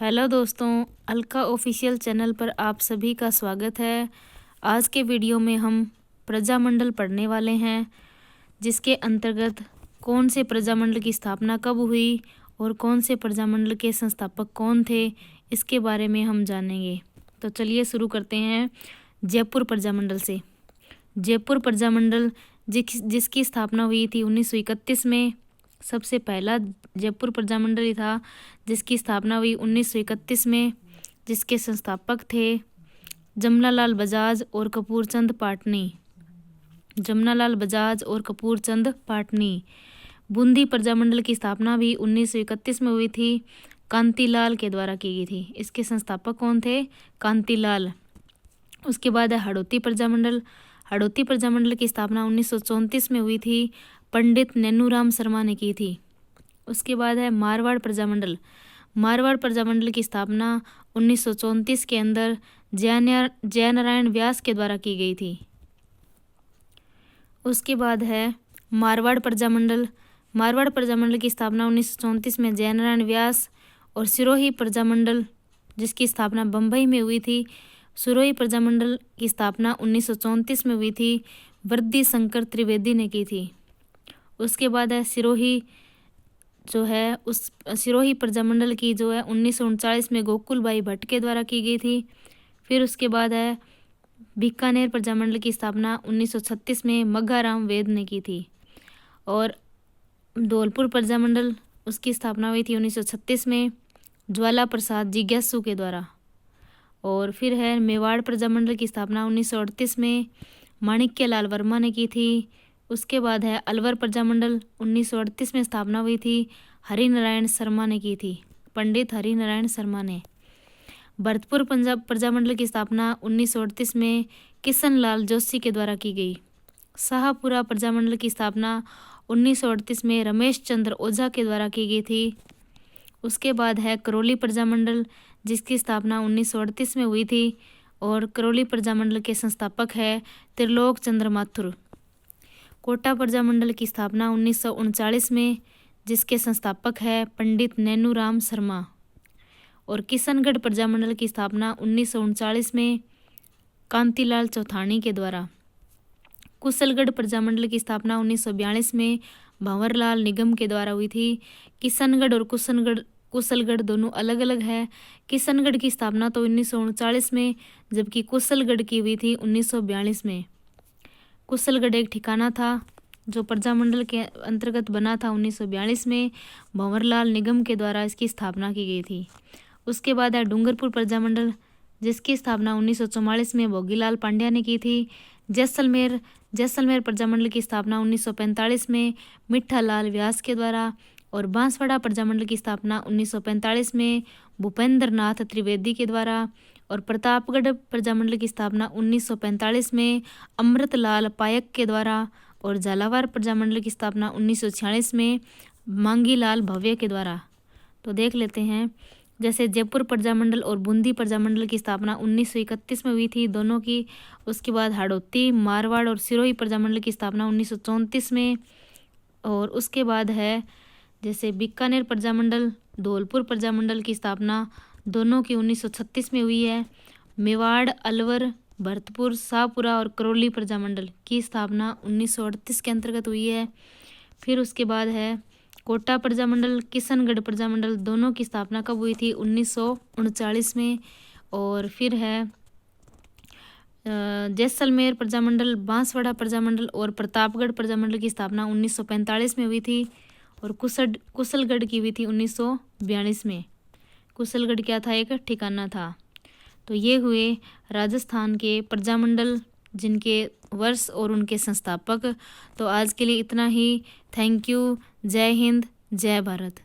Hello दोस्तों, Alka official channel पर आप सभी का स्वागत है। आज के वीडियो में हम प्रजामंडल पढ़ने वाले हैं, जिसके अंतर्गत कौन से प्रजामंडल की स्थापना कब हुई और कौन से प्रजामंडल के संस्थापक कौन थे, इसके बारे में हम जानेंगे। तो चलिए शुरू करते हैं जयपुर प्रजामंडल से। जयपुर प्रजामंडल जिसकी स्थापना हुई थी 1931 में। सबसे पहला जयपुर प्रजामंडल ही था जिसकी स्थापना हुई 1931 में, जिसके संस्थापक थे जमनालाल बजाज और कपूरचंद पाटनी। जमनालाल बजाज और कपूरचंद पाटनी। बूंदी प्रजामंडल की स्थापना भी 1931 में हुई थी, कांतिलाल के द्वारा की गई थी। इसके संस्थापक कौन थे? कांतिलाल। उसके बाद है हड़ौती प्रजामंडल। हड़ौती प्रजामंडल की स्थापना 1934 में हुई थी, पंडित नैनूराम शर्मा ने की थी। उसके बाद है मारवाड़ प्रजामंडल। मारवाड़ प्रजामंडल की स्थापना 1934 के अंदर जयनारायण व्यास के द्वारा की गई थी। उसके बाद है मारवाड़ प्रजामंडल। मारवाड़ प्रजामंडल की स्थापना 1934 में जयनारायण व्यास। और सिरोही प्रजामंडल जिसकी स्थापना बम्बई में हुई थी। सिरोही प्रजामंडल की स्थापना 1934 में हुई थी, वृद्धि शंकर त्रिवेदी ने की थी। उसके बाद है सिरोही जो है उस सिरोही प्रजामंडल की जो है 1939 में गोकुलबाई भट्ट के द्वारा की गई थी। फिर उसके बाद है बीकानेर प्रजामंडल की स्थापना 1936 में मग्घाराम वेद ने की थी। और धौलपुर प्रजामंडल उसकी स्थापना हुई थी 1936 में ज्वाला प्रसाद जिज्ञासु के द्वारा। और फिर है मेवाड़ प्रजामंडल की स्थापना 1938 में माणिक्यलाल वर्मा ने की थी। उसके बाद है अलवर प्रजामंडल 1938 में स्थापना हुई थी, हरिनारायण शर्मा ने की थी, पंडित हरिनारायण शर्मा ने। भरतपुर प्रजामंडल की स्थापना 1938 में किशनलाल जोशी के द्वारा की गई। शाहपुरा प्रजामंडल की स्थापना 1938 में रमेश चंद्र ओझा के द्वारा की गई थी। उसके बाद है करौली प्रजामंडल जिसकी स्थापना 1938 में हुई थी, और करौली प्रजामंडल के संस्थापक है त्रिलोक चंद्र माथुर। कोटा प्रजामंडल की स्थापना 1939 में, जिसके संस्थापक है पंडित नैनूराम शर्मा। और किशनगढ़ प्रजामंडल की स्थापना 1939 में कांतिलाल चौथानी के द्वारा। कुशलगढ़ प्रजामंडल की स्थापना 1942 में भंवरलाल निगम के द्वारा हुई थी। किशनगढ़ और कुशलगढ़ दोनों अलग अलग है। किशनगढ़ की स्थापना तो 1939 में, जबकि कुशलगढ़ की हुई थी 1942 में। कुशलगढ़ एक ठिकाना था जो प्रजामंडल के अंतर्गत बना था 1942 में, भंवरलाल निगम के द्वारा इसकी स्थापना की गई थी। उसके बाद है डूंगरपुर प्रजामंडल जिसकी स्थापना 1944 में भोगीलाल पांड्या ने की थी। जैसलमेर प्रजामंडल की स्थापना 1945 में मिठालाल व्यास के द्वारा। और बांसवाड़ा प्रजामंडल की स्थापना 1945 में भूपेंद्र नाथ त्रिवेदी के द्वारा। और प्रतापगढ़ प्रजामंडल की स्थापना 1945 में अमृतलाल पायक के द्वारा। और झालावाड़ प्रजामंडल की स्थापना 1946 में मांगीलाल भव्य के द्वारा। तो देख लेते हैं, जैसे जयपुर प्रजामंडल और बूंदी प्रजामंडल की स्थापना 1931 में हुई थी दोनों की। उसके बाद हड़ौती, मारवाड़ और सिरोही प्रजामंडल की स्थापना 1934 में। और उसके बाद है जैसे बीकानेर प्रजामंडल, धौलपुर प्रजामंडल की स्थापना दोनों की 1936 में हुई है। मेवाड़, अलवर, भरतपुर, शाहपुरा और करौली प्रजामंडल की स्थापना 1938 के अंतर्गत हुई है। फिर उसके बाद है कोटा प्रजामंडल, किशनगढ़ प्रजामंडल दोनों की स्थापना कब हुई थी? 1939 में। और फिर है जैसलमेर प्रजामंडल, बांसवाड़ा प्रजामंडल और प्रतापगढ़ प्रजामंडल की स्थापना 1945 में हुई थी। और कुशलगढ़ की हुई थी 1942 में। कुशलगढ़ क्या था? एक ठिकाना था। तो ये हुए राजस्थान के प्रजामंडल, जिनके वर्ष और उनके संस्थापक। तो आज के लिए इतना ही। Thank you. जय हिंद, जय भारत।